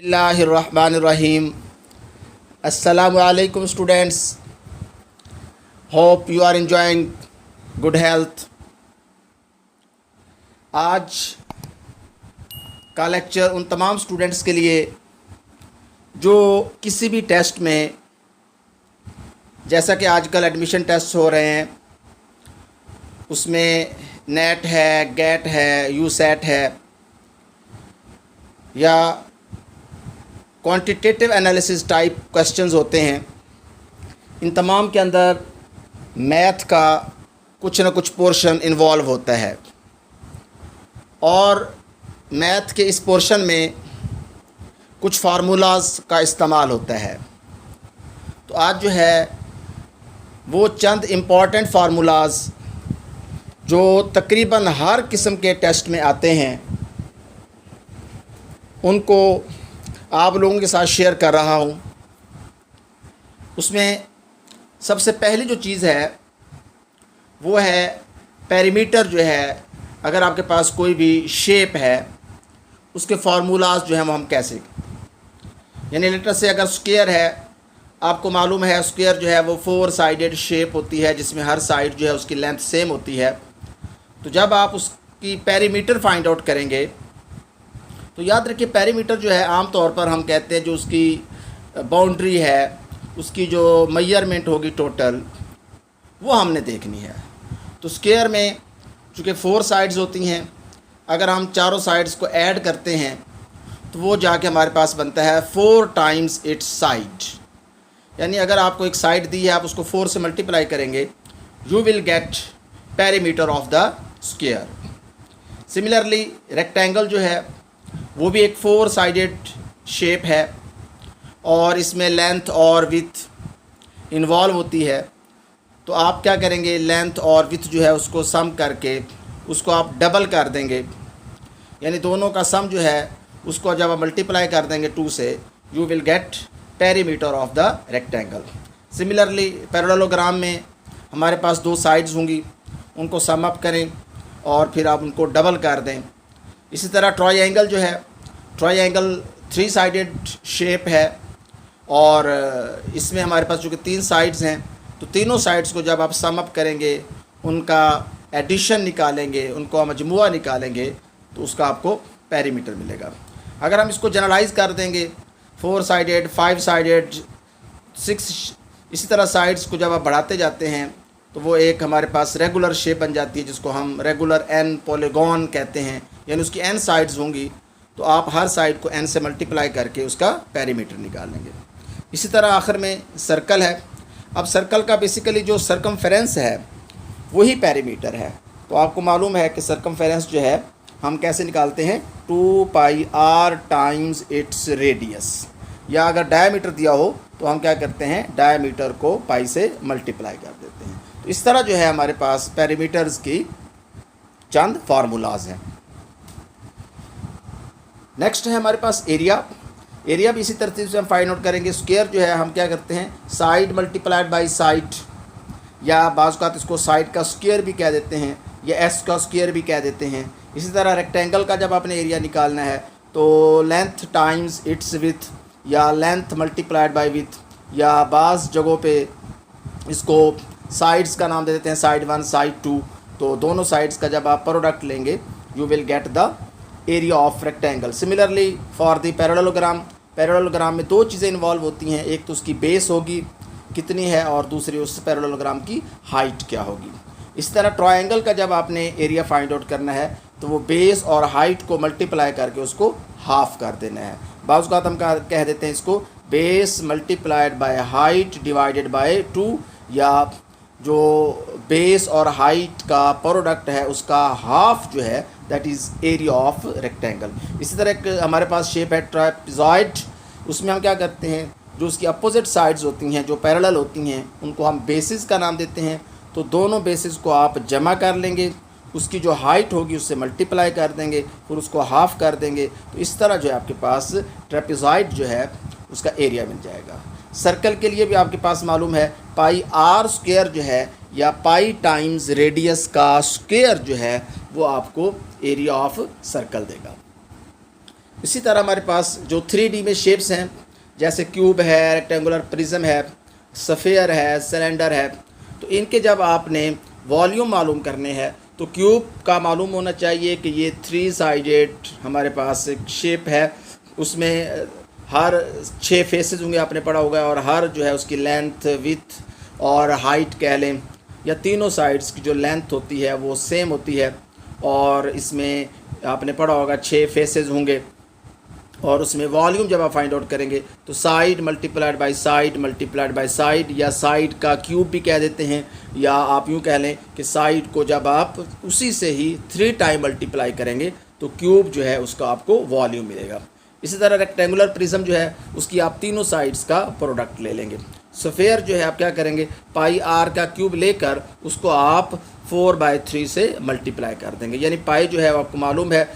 बिस्मिल्लाहिर्रहमानिर्रहीम। अस्सलामु अलैकुम students, hope you are enjoying good health. आज का लेक्चर उन तमाम स्टूडेंट्स के लिए जो किसी भी टेस्ट में, जैसा कि आजकल एडमिशन टेस्ट हो रहे हैं, उसमें नेट है, गेट है, यूसेट है या क्वांटिटेटिव एनालिसिस टाइप क्वेश्चंस होते हैं, इन तमाम के अंदर मैथ का कुछ ना कुछ पोर्शन इन्वॉल्व होता है और मैथ के इस पोर्शन में कुछ फार्मूलाज का इस्तेमाल होता है। तो आज जो है वो चंद इम्पॉर्टेंट फार्मूलाज जो तकरीबन हर किस्म के टेस्ट में आते हैं, उनको आप लोगों के साथ शेयर कर रहा हूँ। उसमें सबसे पहली जो चीज़ है वो है पेरीमीटर। जो है, अगर आपके पास कोई भी शेप है, उसके फार्मूलाज जो हैं वो हम कैसे, यानी लेटर से अगर स्क्वायर है, आपको मालूम है स्क्वायर जो है वो 4 साइडेड शेप होती है जिसमें हर साइड जो है उसकी लेंथ सेम होती है। तो जब आप उसकी पेरीमीटर फाइंड आउट करेंगे तो याद रखिए, पेरीमीटर जो है आम तौर पर हम कहते हैं जो उसकी बाउंड्री है, उसकी जो मेजरमेंट होगी टोटल, वो हमने देखनी है। तो स्क्वायर में चूँकि 4 साइड्स होती हैं, अगर हम चारों साइड्स को ऐड करते हैं तो वो जाके हमारे पास बनता है 4 टाइम्स इट्स साइड। यानी अगर आपको एक साइड दी है, आप उसको 4 से मल्टीप्लाई करेंगे, you will get perimeter of the square. Similarly rectangle जो है वो भी एक 4 साइडेड शेप है और इसमें लेंथ और विड्थ इन्वॉल्व होती है। तो आप क्या करेंगे, लेंथ और विड्थ जो है उसको सम करके उसको आप डबल कर देंगे, यानी दोनों का सम जो है उसको जब आप मल्टीप्लाई कर देंगे 2 से, you will get perimeter of the rectangle. Similarly parallelogram में हमारे पास 2 साइड्स होंगी, उनको सम अप करें और फिर आप उनको डबल कर दें। इसी तरह ट्रायंगल जो है, ट्रायंगल 3 साइडेड शेप है और इसमें हमारे पास चूँकि 3 साइड्स हैं, तो तीनों साइड्स को जब आप सम अप करेंगे, उनका एडिशन निकालेंगे, उनको मजमुआ निकालेंगे, तो उसका आपको पेरीमीटर मिलेगा। अगर हम इसको जनरलाइज कर देंगे, 4 साइडेड, 5 साइडेड, 6, इसी तरह साइड्स को जब आप बढ़ाते जाते हैं तो वो एक हमारे पास रेगुलर शेप बन जाती है जिसको हम रेगुलर एन पॉलीगॉन कहते हैं, यानी उसकी एन साइड्स होंगी। तो आप हर साइड को एन से मल्टीप्लाई करके उसका पेरीमीटर निकाल लेंगे। इसी तरह आखिर में सर्कल है। अब सर्कल का बेसिकली जो सर्कमफेरेंस है वही पेरीमीटर है। तो आपको मालूम है कि सर्कमफेरेंस जो है हम कैसे निकालते हैं, 2 पाई r टाइम्स इट्स रेडियस। या अगर डायमीटर दिया हो तो हम क्या करते हैं, डायमीटर को पाई से मल्टीप्लाई कर देते हैं। तो इस तरह जो है हमारे पास पेरीमीटर्स की चंद फार्मूलाज हैं। नेक्स्ट है हमारे पास एरिया। एरिया भी इसी तरतीब से हम फाइंड आउट करेंगे। स्क्वायर जो है हम क्या करते हैं, साइड मल्टीप्लाइड बाय साइड, या बाज़ औक़ात इसको साइड का स्क्वायर भी कह देते हैं या एस का स्क्वायर भी कह देते हैं। इसी तरह रेक्टेंगल का जब आपने एरिया निकालना है तो लेंथ टाइम्स इट्स विथ, या लेंथ मल्टीप्लाइड बाय विथ, या बाज़ जगहों पे इसको साइड्स का नाम दे देते हैं, साइड 1, साइड 2। तो दोनों साइड्स का जब आप प्रोडक्ट लेंगे, you will get the area of rectangle. Similarly for the parallelogram, parallelogram में 2 चीज़ें इन्वॉल्व होती हैं, एक तो उसकी बेस होगी कितनी है और दूसरी उस पैरेललोग्राम की हाइट क्या होगी। इस तरह ट्रायंगल का जब आपने एरिया फाइंड आउट करना है तो वो बेस और हाइट को मल्टीप्लाई करके उसको हाफ कर देना है। बाज़ औक़ात हम कह देते हैं इसको base multiplied by height divided by 2, या जो बेस और हाइट का प्रोडक्ट है उसका हाफ जो है that is area of rectangle. इसी तरह एक हमारे पास शेप है ट्रापेज़ॉइड। उसमें हम क्या करते हैं, जो उसकी अपोजिट साइड्स होती हैं, जो पैरेलल होती हैं, उनको हम बेसिस का नाम देते हैं। तो दोनों बेसिस को आप जमा कर लेंगे, उसकी जो हाइट होगी उससे मल्टीप्लाई कर देंगे, फिर उसको हाफ कर देंगे। तो इस तरह जो है आपके पास ट्रेपेज़ॉइड जो है उसका एरिया मिल जाएगा। सर्कल के लिए भी आपके पास मालूम है पाई r स्क्वायर जो है, या पाई टाइम्स रेडियस का स्क्वायर जो है, वो आपको एरिया ऑफ सर्कल देगा। इसी तरह हमारे पास जो 3D में शेप्स हैं, जैसे क्यूब है, रेक्टेंगुलर प्रिज्म है, सफ़ेयर है, सिलेंडर है, तो इनके जब आपने वॉल्यूम मालूम करने हैं तो क्यूब का मालूम होना चाहिए कि ये 3 साइडेड हमारे पास एक शेप है, उसमें हर 6 फेसेस होंगे, आपने पढ़ा होगा, और हर जो है उसकी लेंथ, विड्थ और हाइट कह लें, या तीनों साइड्स की जो लेंथ होती है वो सेम होती है, और इसमें आपने पढ़ा होगा 6 फेसेस होंगे, और उसमें वॉल्यूम जब आप फाइंड आउट करेंगे तो side multiplied by side multiplied by side, या साइड का क्यूब भी कह देते हैं, या आप यूँ कह लें कि साइड को जब आप उसी से ही 3 टाइम मल्टीप्लाई करेंगे तो क्यूब जो है उसका आपको वॉल्यूम मिलेगा। इसी तरह रेक्टेंगुलर प्रिज्म जो है उसकी आप तीनों साइड्स का प्रोडक्ट ले लेंगे। स्फीयर जो है आप क्या करेंगे, पाई आर का क्यूब लेकर उसको आप 4/3 से मल्टीप्लाई कर देंगे, यानी पाई जो है आपको मालूम है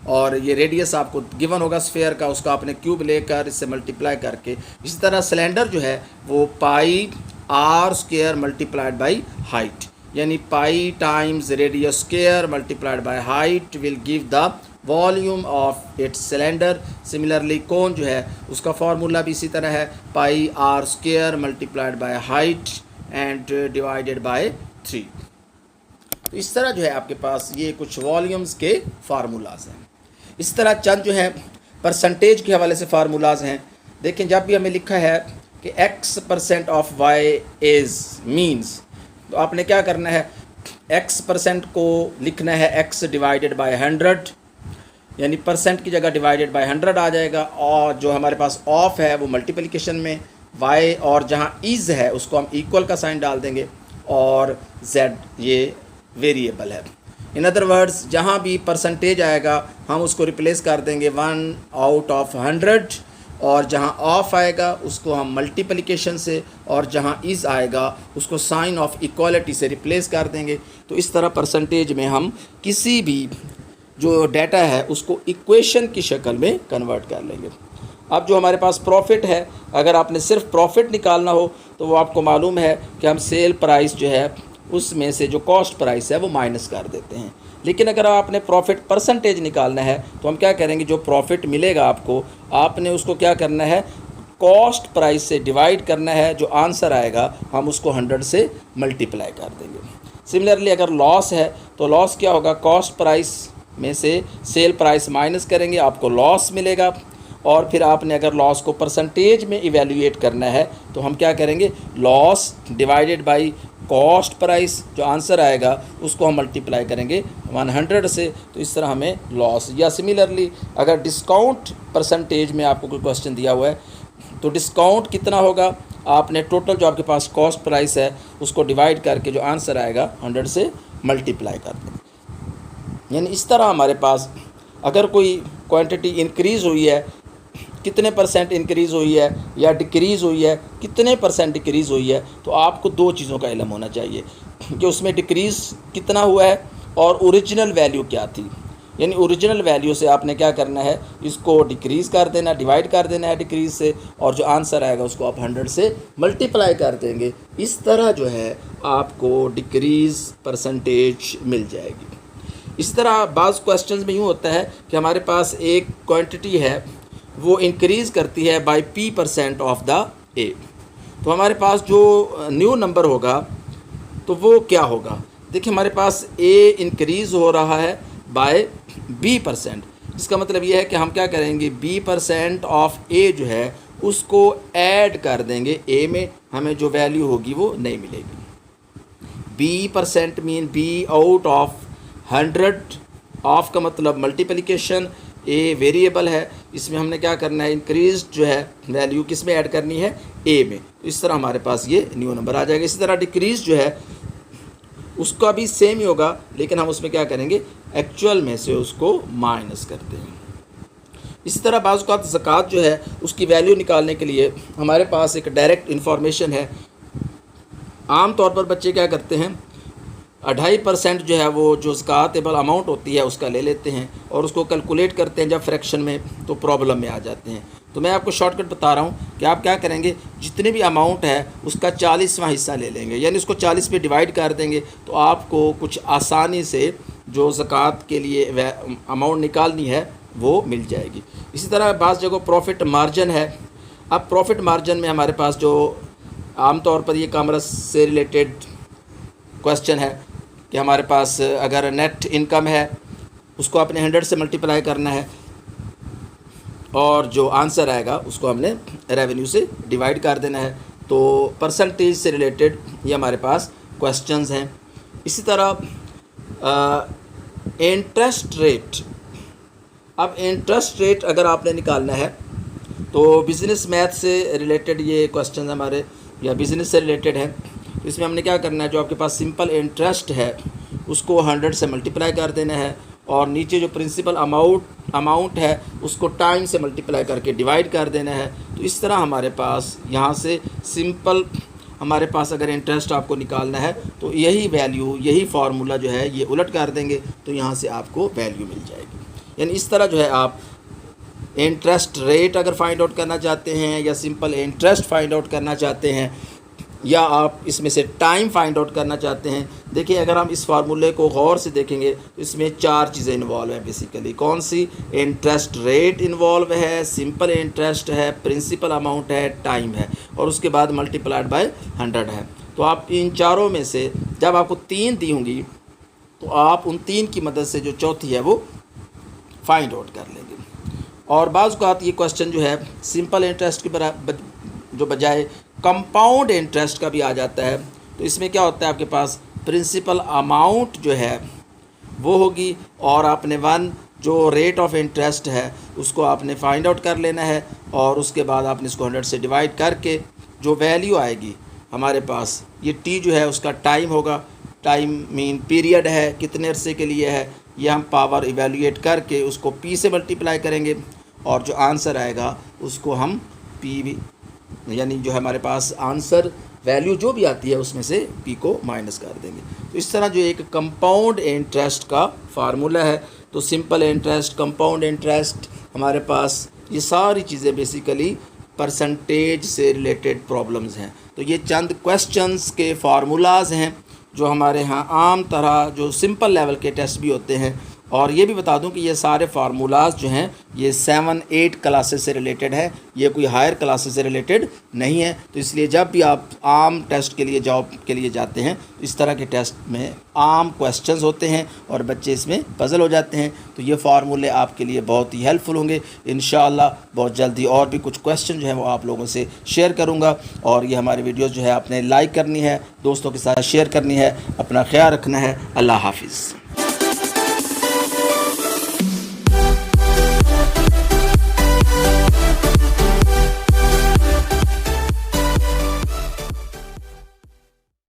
और ये रेडियस आपको गिवन होगा स्फीयर का, उसका आपने क्यूब लेकर इससे मल्टीप्लाई करके। इसी तरह सिलेंडर जो है वो pi r square multiplied by height, यानी pi times radius square multiplied by height will give the volume of its cylinder. Similarly cone जो है उसका फार्मूला भी इसी तरह है, pi r square multiplied by height and divided by 3। तो इस तरह जो है आपके पास ये कुछ वॉल्यूम्स के फार्मूलाज हैं। इस तरह चंद जो है परसेंटेज के हवाले से फार्मूलाज हैं। देखें, जब भी हमें लिखा है कि x% of y is means, तो आपने क्या करना है, x% को लिखना है x डिवाइडेड बाय 100, यानी परसेंट की जगह डिवाइडेड बाय 100 आ जाएगा, और जो हमारे पास ऑफ है वो मल्टीप्लिकेशन में y, और जहाँ इज़ है उसको हम इक्वल का साइन डाल देंगे, और z ये वेरिएबल है। इन अदर वर्ड्स जहाँ भी परसेंटेज आएगा हम उसको रिप्लेस कर देंगे 1/100, और जहाँ ऑफ आएगा उसको हम मल्टीप्लिकेशन से, और जहाँ इज़ आएगा उसको साइन ऑफ इक्वालिटी से रिप्लेस कर देंगे। तो इस तरह परसेंटेज में हम किसी भी जो डाटा है उसको इक्वेशन की शक्ल में कन्वर्ट कर लेंगे। अब जो हमारे पास प्रॉफिट है, अगर आपने सिर्फ प्रॉफिट निकालना हो तो वो आपको मालूम है कि हम सेल प्राइस जो है उसमें से जो कॉस्ट प्राइस है वो माइनस कर देते हैं। लेकिन अगर आपने प्रॉफिट परसेंटेज निकालना है तो हम क्या करेंगे, जो प्रॉफिट मिलेगा आपको, आपने उसको क्या करना है, कॉस्ट प्राइस से डिवाइड करना है, जो आंसर आएगा हम उसको 100 से मल्टीप्लाई कर देंगे। सिमिलरली अगर लॉस है तो लॉस क्या होगा, कॉस्ट प्राइस में से सेल प्राइस माइनस करेंगे, आपको लॉस मिलेगा, और फिर आपने अगर लॉस को परसेंटेज में इवेल्युएट करना है तो हम क्या करेंगे, loss divided by cost price, जो आंसर आएगा उसको हम मल्टीप्लाई करेंगे 100 से, तो इस तरह हमें लॉस। या सिमिलरली अगर डिस्काउंट परसेंटेज में आपको कोई क्वेश्चन दिया हुआ है तो डिस्काउंट कितना होगा, आपने टोटल जो आपके पास कॉस्ट प्राइस है उसको डिवाइड करके जो आंसर आएगा 100 से मल्टीप्लाई कर देंगे। यानी इस तरह हमारे पास अगर कोई क्वांटिटी इंक्रीज़ हुई है, कितने परसेंट इंक्रीज़ हुई है, या डिक्रीज़ हुई है, कितने परसेंट डिक्रीज़ हुई है, तो आपको 2 चीज़ों का इल्म होना चाहिए कि उसमें डिक्रीज़ कितना हुआ है और ओरिजिनल वैल्यू क्या थी। यानी ओरिजिनल वैल्यू से आपने क्या करना है, इसको डिक्रीज़ कर देना, डिवाइड कर देना है डिक्रीज़ से, और जो आंसर आएगा उसको आप 100 से मल्टीप्लाई कर देंगे। इस तरह जो है आपको डिक्रीज़ परसेंटेज मिल जाएगी। इस तरह बाज़ क्वेश्चंस में यूँ होता है कि हमारे पास एक क्वांटिटी है वो इंक्रीज़ करती है by p% of the a, तो हमारे पास जो न्यू नंबर होगा तो वो क्या होगा। देखिए हमारे पास a इंक्रीज़ हो रहा है बाय b%, इसका मतलब ये है कि हम क्या करेंगे, b% ऑफ a जो है उसको ऐड कर देंगे a में, हमें जो वैल्यू होगी वो नहीं मिलेगी। b% mean b out of 100, of का मतलब मल्टीप्लिकेशन, ए वेरिएबल है, इसमें हमने क्या करना है, इंक्रीज जो है वैल्यू किस में ऐड करनी है, ए में, तो इस तरह हमारे पास ये न्यू नंबर आ जाएगा। इसी तरह डिक्रीज जो है उसका भी सेम ही होगा, लेकिन हम उसमें क्या करेंगे, एक्चुअल में से उसको माइनस करते हैं। इसी तरह बाज़ औक़ात ज़कात जो है उसकी वैल्यू निकालने के लिए हमारे पास एक डायरेक्ट इन्फॉर्मेशन है। आम तौर पर बच्चे क्या करते हैं, 2.5% जो है वो जो ज़कातेबल अमाउंट होती है उसका ले लेते हैं और उसको कैलकुलेट करते हैं जब फ्रैक्शन में, तो प्रॉब्लम में आ जाते हैं। तो मैं आपको शॉर्टकट बता रहा हूँ कि आप क्या करेंगे, जितने भी अमाउंट है उसका 40वां हिस्सा ले लेंगे, यानी उसको 40 पे डिवाइड कर देंगे, तो आपको कुछ आसानी से जो ज़कात के लिए अमाउंट निकालनी है वो मिल जाएगी। इसी तरह बाज़ जगह प्रॉफिट मार्जिन है। अब प्रॉफिट मार्जिन में हमारे पास जो आमतौर पर ये कॉमर्स से रिलेटेड क्वेश्चन है कि हमारे पास अगर नेट इनकम है उसको आपने 100 से मल्टीप्लाई करना है और जो आंसर आएगा उसको हमने रेवेन्यू से डिवाइड कर देना है। तो परसेंटेज से रिलेटेड ये हमारे पास क्वेश्चंस हैं। इसी तरह इंटरेस्ट रेट। अब इंटरेस्ट रेट अगर आपने निकालना है तो बिज़नेस मैथ से रिलेटेड ये क्वेश्चन हमारे या बिज़नेस से रिलेटेड है। तो इसमें हमने क्या करना है, जो आपके पास सिंपल इंटरेस्ट है उसको 100 से मल्टीप्लाई कर देना है और नीचे जो प्रिंसिपल अमाउंट है उसको टाइम से मल्टीप्लाई करके डिवाइड कर देना है। तो इस तरह हमारे पास यहाँ से सिंपल हमारे पास अगर इंटरेस्ट आपको निकालना है तो यही वैल्यू, यही फार्मूला जो है ये उलट कर देंगे तो यहाँ से आपको वैल्यू मिल जाएगी। यानी इस तरह जो है आप इंटरेस्ट रेट अगर फाइंड आउट करना चाहते हैं या सिंपल इंटरेस्ट फाइंड आउट करना चाहते हैं या आप इसमें से टाइम फाइंड आउट करना चाहते हैं। देखिए अगर हम इस फार्मूले को गौर से देखेंगे तो इसमें 4 चीज़ें इन्वॉल्व हैं बेसिकली। कौन सी? इंटरेस्ट रेट इन्वॉल्व है, सिंपल इंटरेस्ट है, प्रिंसिपल अमाउंट है, टाइम है और उसके बाद मल्टीप्लाइड बाय 100 है। तो आप इन चारों में से जब आपको 3 दी होंगी तो आप उन 3 की मदद से जो चौथी है वो फाइंड आउट कर लेंगे। और बाज़ औक़ात ये क्वेश्चन जो है सिंपल इंटरेस्ट के जो बजाय कंपाउंड इंटरेस्ट का भी आ जाता है। तो इसमें क्या होता है, आपके पास प्रिंसिपल अमाउंट जो है वो होगी और आपने 1 जो रेट ऑफ इंटरेस्ट है उसको आपने फाइंड आउट कर लेना है और उसके बाद आपने इसको 100 से डिवाइड करके जो वैल्यू आएगी हमारे पास, ये टी जो है उसका टाइम होगा। टाइम मीन पीरियड है, कितने अरसे के लिए है, ये हम पावर इवेल्यूएट करके उसको पी से मल्टीप्लाई करेंगे और जो आंसर आएगा उसको हम पी यानी जो है हमारे पास आंसर वैल्यू जो भी आती है उसमें से पी को माइनस कर देंगे। तो इस तरह जो एक कंपाउंड इंटरेस्ट का फार्मूला है। तो सिंपल इंटरेस्ट, कंपाउंड इंटरेस्ट, हमारे पास ये सारी चीज़ें बेसिकली परसेंटेज से रिलेटेड प्रॉब्लम्स हैं। तो ये चंद क्वेश्चंस के फार्मूलाज हैं जो हमारे यहाँ आम तरह जो सिंपल लेवल के टेस्ट भी होते हैं। और ये भी बता दूं कि ये सारे फार्मूलाज जो हैं ये 7-8 क्लासेस से रिलेटेड है, ये कोई हायर क्लासेस से रिलेटेड नहीं है। तो इसलिए जब भी आप आम टेस्ट के लिए, जॉब के लिए जाते हैं तो इस तरह के टेस्ट में आम क्वेश्चंस होते हैं और बच्चे इसमें पजल हो जाते हैं। तो ये फार्मूले आपके लिए बहुत ही हेल्पफुल होंगे। इंशाअल्लाह बहुत जल्दी और भी कुछ क्वेश्चन जो है वो आप लोगों से शेयर करूँगा। और ये हमारी वीडियोज़ जो है आपने लाइक करनी है, दोस्तों के साथ शेयर करनी है, अपना ख्याल रखना है। अल्लाह हाफिज़।